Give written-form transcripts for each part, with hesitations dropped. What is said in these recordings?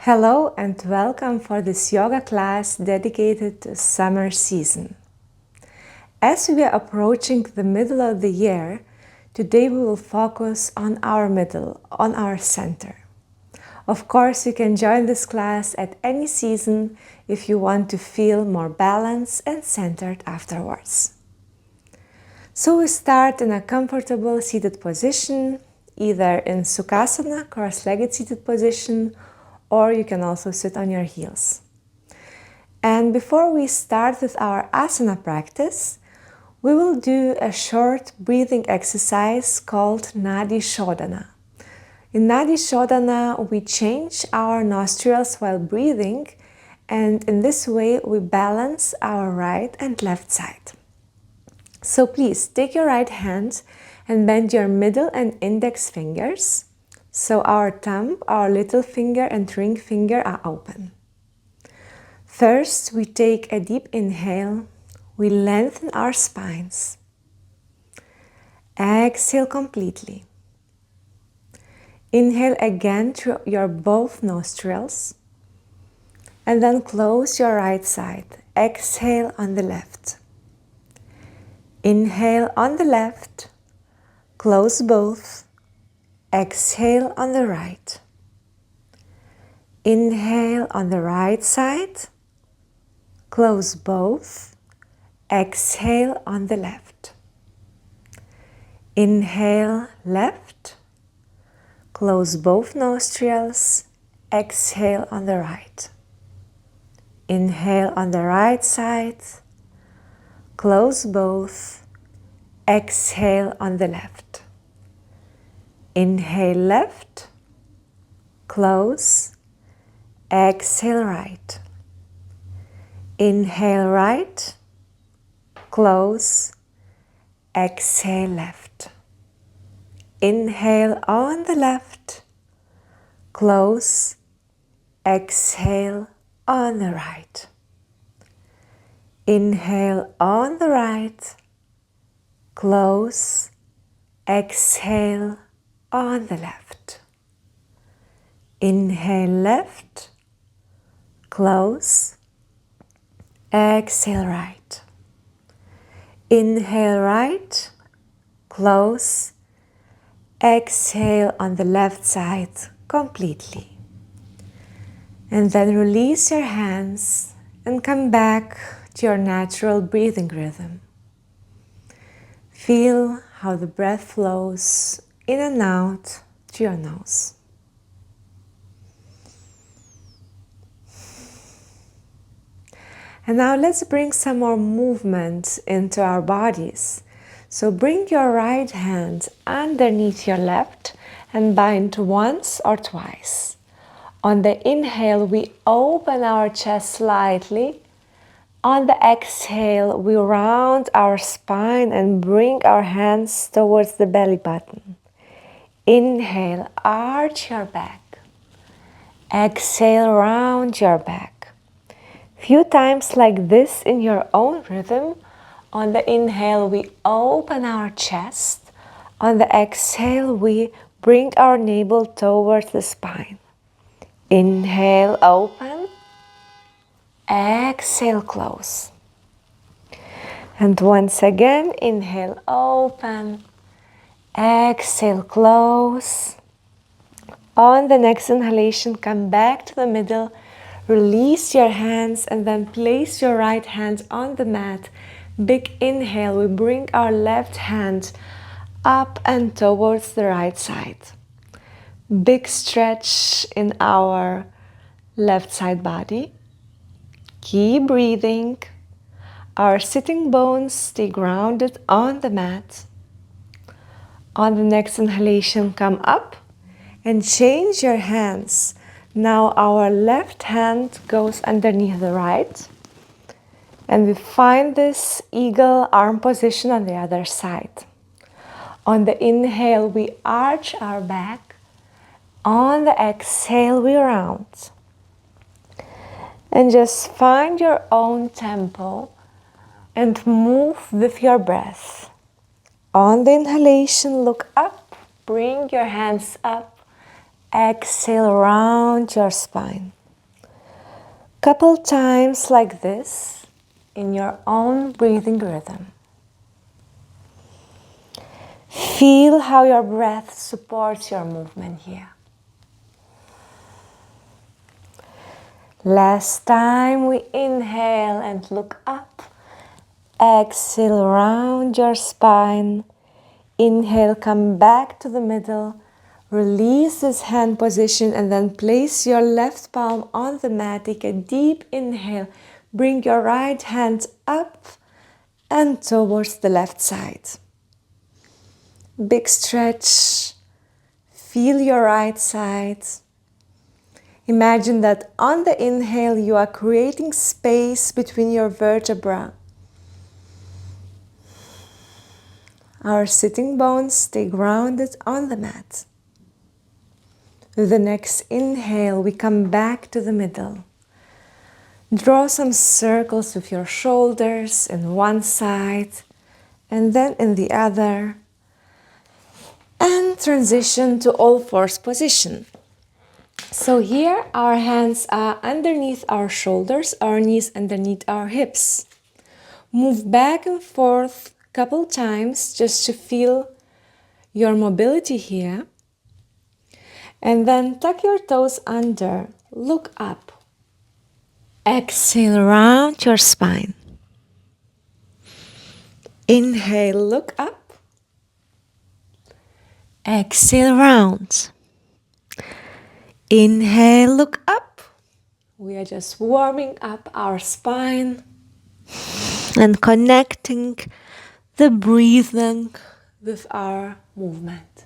Hello and welcome for this yoga class dedicated to summer season. As we are approaching the middle of the year, today we will focus on our middle, on our center. Of course, you can join this class at any season if you want to feel more balanced and centered afterwards. So we start in a comfortable seated position, either in Sukhasana, cross-legged seated position, or you can also sit on your heels. And before we start with our asana practice, we will do a short breathing exercise called Nadi Shodhana. In Nadi Shodhana, we change our nostrils while breathing, and in this way we balance our right and left side. So please take your right hand and bend your middle and index fingers. So our thumb, our little finger and ring finger are open. First, we take a deep inhale. We lengthen our spines. Exhale completely. Inhale again through your both nostrils. And then close your right side. Exhale on the left. Inhale on the left. Close both. Exhale on the right. Inhale on the right side. Close both. Exhale on the left. Inhale left. Close both nostrils. Exhale on the right. Inhale on the right side. Close both. Exhale on the left. Inhale left. Close. Exhale right. Inhale right. Close. Exhale left. Inhale on the left. Close. Exhale on the right. Inhale on the right. Close. Exhale on the left. Inhale left. Close. Exhale right. Inhale right. Close. Exhale on the left side completely. And then release your hands and come back to your natural breathing rhythm. Feel how the breath flows in and out through your nose. And now let's bring some more movement into our bodies. So bring your right hand underneath your left and bind once or twice. On the inhale, we open our chest slightly. On the exhale, we round our spine and bring our hands towards the belly button. Inhale, arch your back. Exhale, round your back. Few times like this in your own rhythm. On the inhale, we open our chest. On the exhale, we bring our navel towards the spine. Inhale, open. Exhale, close. And once again, inhale, open. Exhale, close. On the next inhalation, come back to the middle. Release your hands and then place your right hand on the mat. Big inhale, we bring our left hand up and towards the right side. Big stretch in our left side body. Keep breathing. Our sitting bones stay grounded on the mat. On the next inhalation, come up and change your hands. Now our left hand goes underneath the right. And we find this eagle arm position on the other side. On the inhale, we arch our back. On the exhale, we round. And just find your own tempo and move with your breath. On the inhalation, look up. Bring your hands up. exhale, round your spine. Couple times like this in your own breathing rhythm. Feel how your breath supports your movement here. Last time we inhale and look up. Exhale, round your spine. Inhale, come back to the middle. Release this hand position and then place your left palm on the mat. Take a deep inhale. Bring your right hand up and towards the left side. Big stretch. Feel your right side. Imagine that on the inhale you are creating space between your vertebrae. Our sitting bones stay grounded on the mat. With the next inhale, we come back to the middle. Draw some circles with your shoulders in one side and then in the other. And transition to all fours position. So here our hands are underneath our shoulders, our knees underneath our hips. Move back and forth a couple times just to feel your mobility here. And then tuck your toes under, look up. Exhale, round your spine. Inhale, look up. Exhale, round. Inhale, look up. We are just warming up our spine and connecting the breathing with our movement.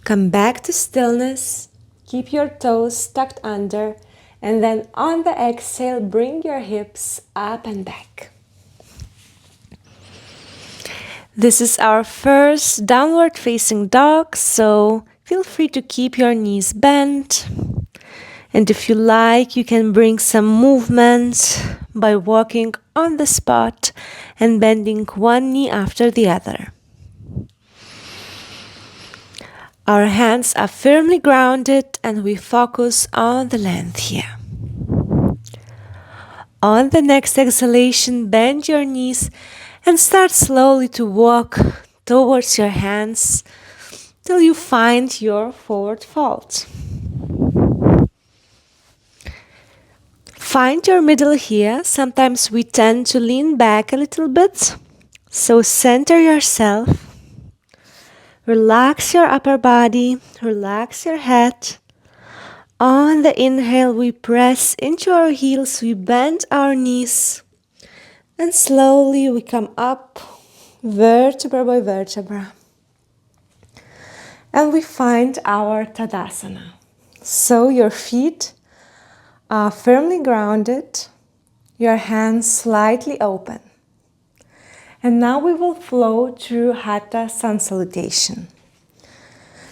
Come back to stillness. Keep your toes tucked under. And then on the exhale, bring your hips up and back. This is our first downward facing dog, so feel free to keep your knees bent. And if you like, you can bring some movement by walking on the spot and bending one knee after the other. Our hands are firmly grounded and we focus on the length here. On the next exhalation, bend your knees and start slowly to walk towards your hands till you find your forward fold. Find your middle here. Sometimes we tend to lean back a little bit, so center yourself. Relax your upper body, relax your head. On the inhale, we press into our heels, we bend our knees, and slowly we come up, vertebra by vertebra. And we find our Tadasana. So your feet are firmly grounded, your hands slightly open. And now we will flow through Hatha Sun Salutation.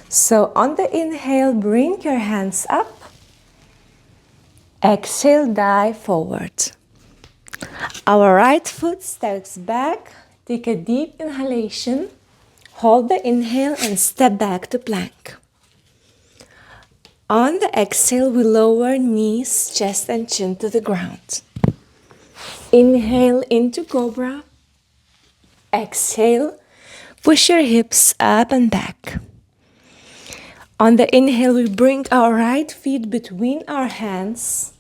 So on the inhale, bring your hands up. Exhale, dive forward. Our right foot steps back. Take a deep inhalation. Hold the inhale and step back to plank. On the exhale, we lower knees, chest and chin to the ground. Inhale into Cobra. Exhale, push your hips up and back. On the inhale, we bring our right feet between our hands.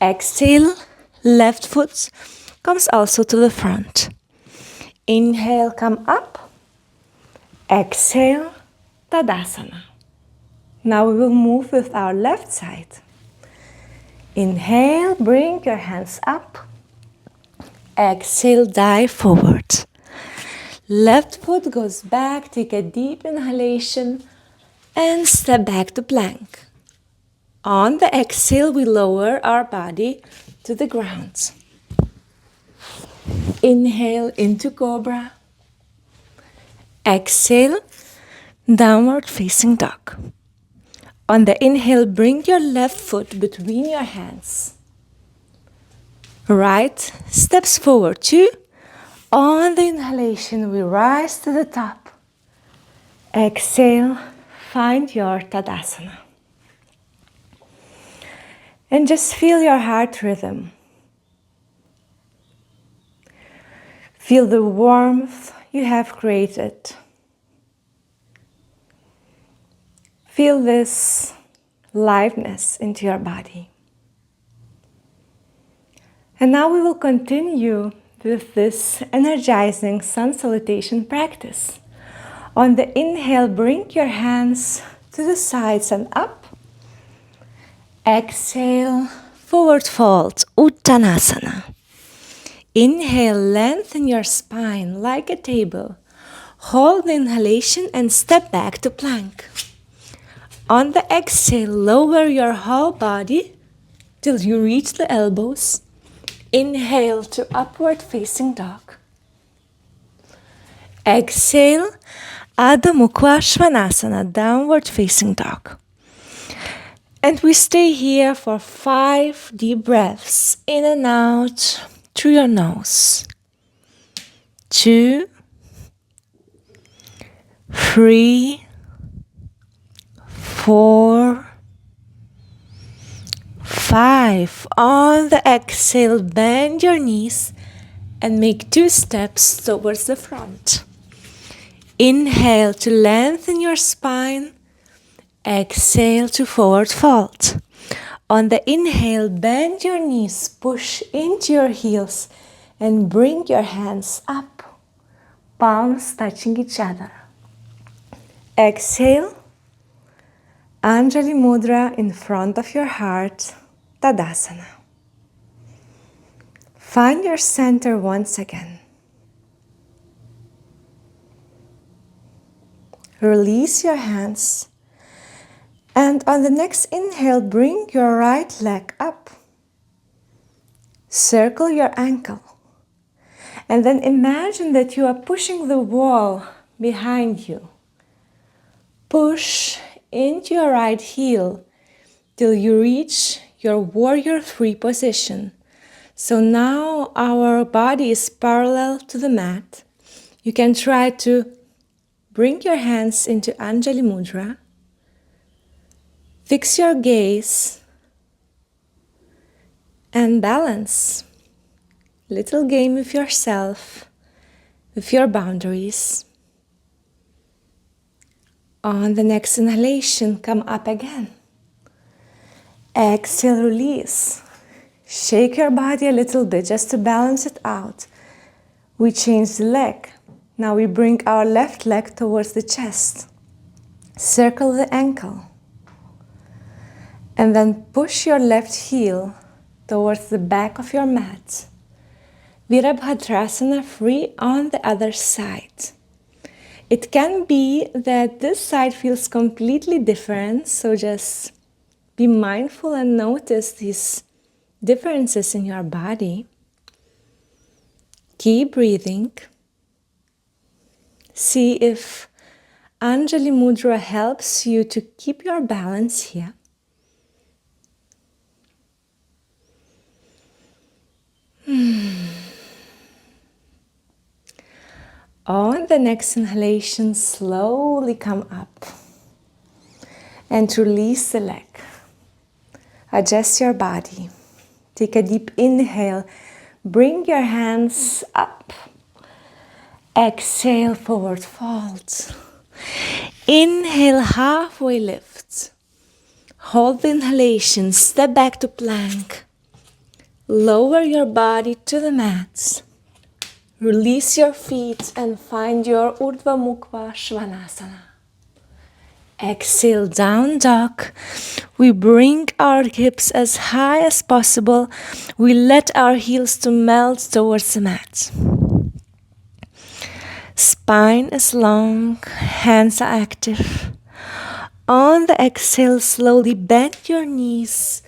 Exhale, left foot comes also to the front. Inhale, come up. Exhale, Tadasana. Now we will move with our left side. Inhale, bring your hands up. Exhale, dive forward. Left foot goes back, take a deep inhalation and step back to plank. On the exhale, we lower our body to the ground. Inhale into Cobra. Exhale, downward facing dog. On the inhale, bring your left foot between your hands. Right steps forward 2. On the inhalation, we rise to the top. Exhale, find your Tadasana. And just feel your heart rhythm. Feel the warmth you have created. Feel this liveness into your body. And now we will continue with this energizing sun salutation practice. On the inhale, bring your hands to the sides and up. Exhale, forward fold, Uttanasana. Inhale, lengthen your spine like a table. Hold the inhalation and step back to plank. On the exhale, lower your whole body till you reach the elbows. Inhale to upward facing dog. Exhale, Adho Mukha Svanasana, downward facing dog. And we stay here for 5 deep breaths, in and out through your nose. 2, 3, 4, 5. On the exhale, bend your knees and make 2 steps towards the front. Inhale to lengthen your spine. Exhale to forward fold. On the inhale, bend your knees, push into your heels, and bring your hands up, palms touching each other. Exhale, Anjali Mudra in front of your heart, Tadasana. Find your center once again. Release your hands. And on the next inhale, bring your right leg up. Circle your ankle. And then imagine that you are pushing the wall behind you. Push into your right heel till you reach your warrior 3 position. So now our body is parallel to the mat. You can try to bring your hands into Anjali Mudra. Fix your gaze and balance. Little game with yourself, with your boundaries. On the next inhalation, come up again. Exhale, release. Shake your body a little bit just to balance it out. We change the leg. Now we bring our left leg towards the chest. Circle the ankle. And then push your left heel towards the back of your mat. Virabhadrasana, free on the other side. It can be that this side feels completely different, so just be mindful and notice these differences in your body. Keep breathing. See if Anjali Mudra helps you to keep your balance here. On the next inhalation, slowly come up and release the leg. Adjust your body. Take a deep inhale. Bring your hands up. Exhale, forward fold. Inhale, halfway lift. Hold the inhalation, step back to plank. Lower your body to the mat. Release your feet and find your Urdhva Mukha Svanasana. Exhale, down dog. We bring our hips as high as possible. We let our heels to melt towards the mat. Spine is long, hands are active. On the exhale, slowly bend your knees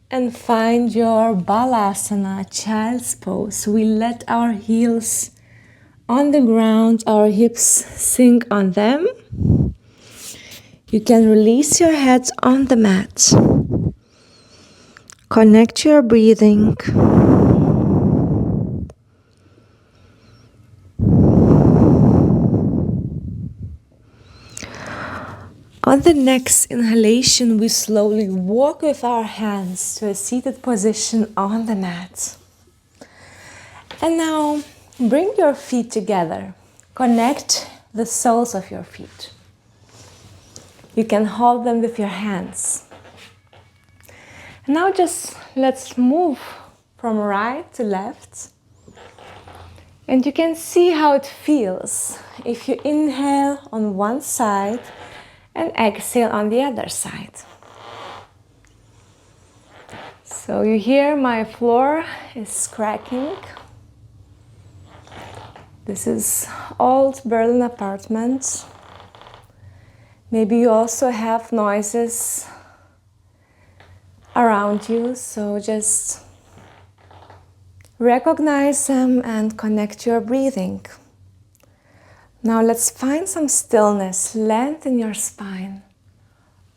and find your Balasana, child's pose. We let our heels on the ground, our hips sink on them. You can release your head on the mat. Connect your breathing. On the next inhalation, we slowly walk with our hands to a seated position on the mat. And now bring your feet together. Connect the soles of your feet. You can hold them with your hands. Now just let's move from right to left. And you can see how it feels if you inhale on one side and exhale on the other side. So you hear my floor is cracking. This is old Berlin apartment. Maybe you also have noises around you, so just recognize them and connect your breathing. Now let's find some stillness, lengthen your spine.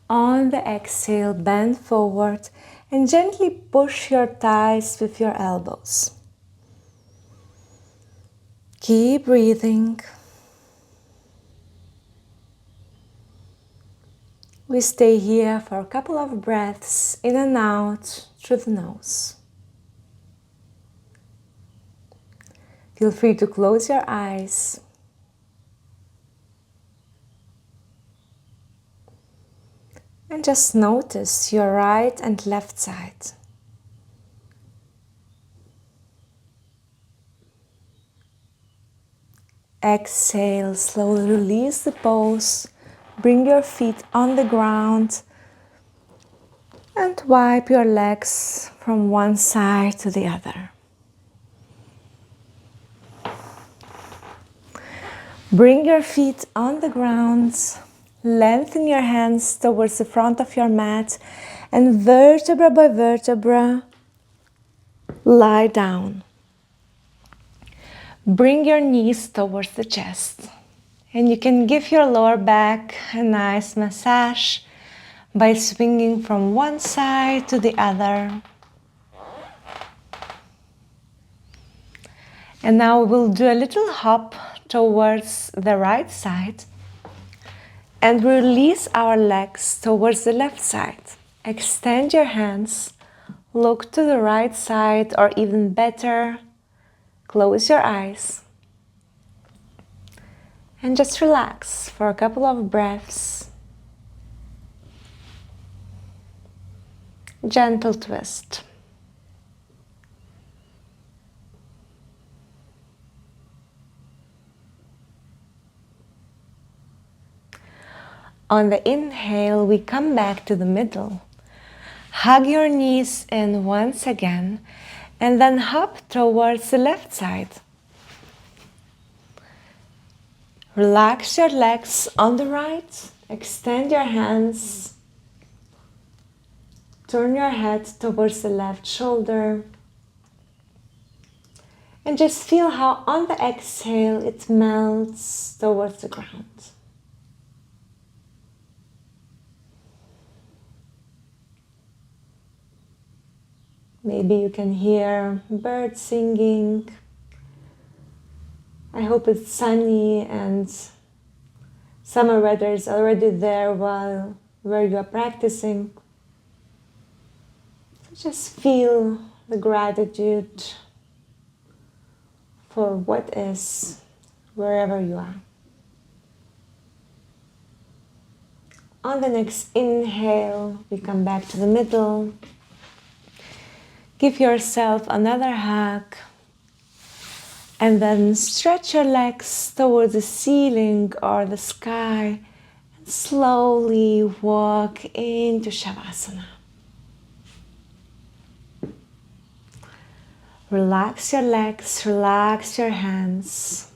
On the exhale, bend forward and gently push your thighs with your elbows. Keep breathing. We stay here for a couple of breaths in and out through the nose. Feel free to close your eyes. And just notice your right and left side. Exhale, slowly release the pose. Bring your feet on the ground and wipe your legs from one side to the other. Bring your feet on the ground. Lengthen your hands towards the front of your mat and vertebra by vertebra, lie down. Bring your knees towards the chest and you can give your lower back a nice massage by swinging from one side to the other. And now we'll do a little hop towards the right side. And release our legs towards the left side. Extend your hands, look to the right side, or even better, close your eyes. And just relax for a couple of breaths. Gentle twist. On the inhale, we come back to the middle. Hug your knees in once again, and then hop towards the left side. Relax your legs on the right, extend your hands, turn your head towards the left shoulder, and just feel how on the exhale it melts towards the ground. Maybe you can hear birds singing. I hope it's sunny and summer weather is already there while where you are practicing. So just feel the gratitude for what is wherever you are. On the next inhale, we come back to the middle. Give yourself another hug. And then stretch your legs towards the ceiling or the sky and slowly walk into Shavasana. Relax your legs, relax your hands.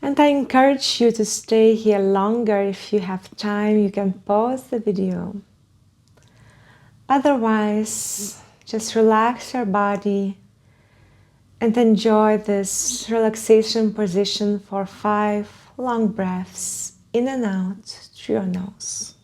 And I encourage you to stay here longer. If you have time, you can pause the video. Otherwise, just relax your body and enjoy this relaxation position for 5 long breaths in and out through your nose.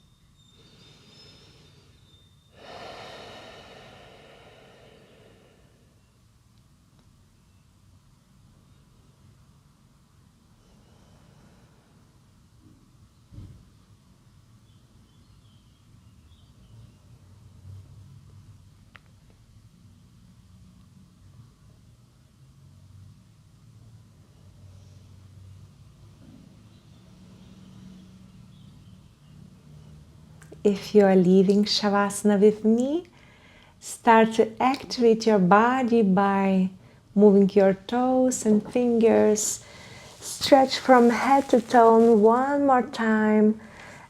if you are leaving Shavasana with me, start to activate your body by moving your toes and fingers. Stretch from head to toe one more time,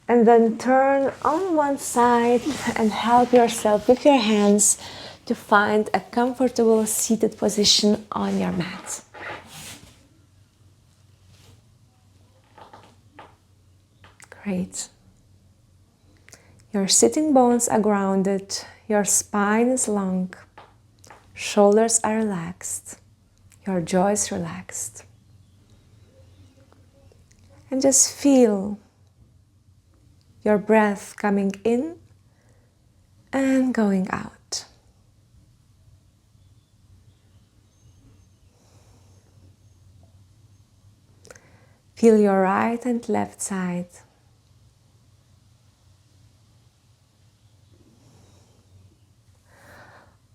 and then turn on one side and help yourself with your hands to find a comfortable seated position on your mat. Great. Your sitting bones are grounded, your spine is long, shoulders are relaxed, your jaw is relaxed. And just feel your breath coming in and going out. Feel your right and left side.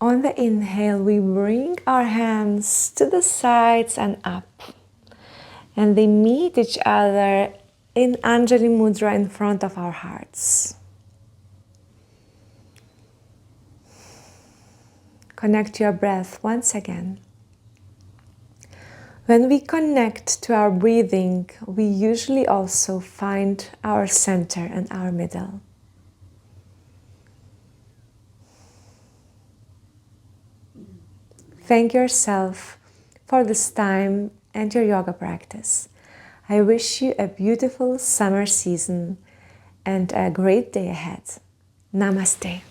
On the inhale, we bring our hands to the sides and up. And they meet each other in Anjali Mudra in front of our hearts. Connect to your breath once again. When we connect to our breathing, we usually also find our center and our middle. Thank yourself for this time and your yoga practice. I wish you a beautiful summer season and a great day ahead. Namaste.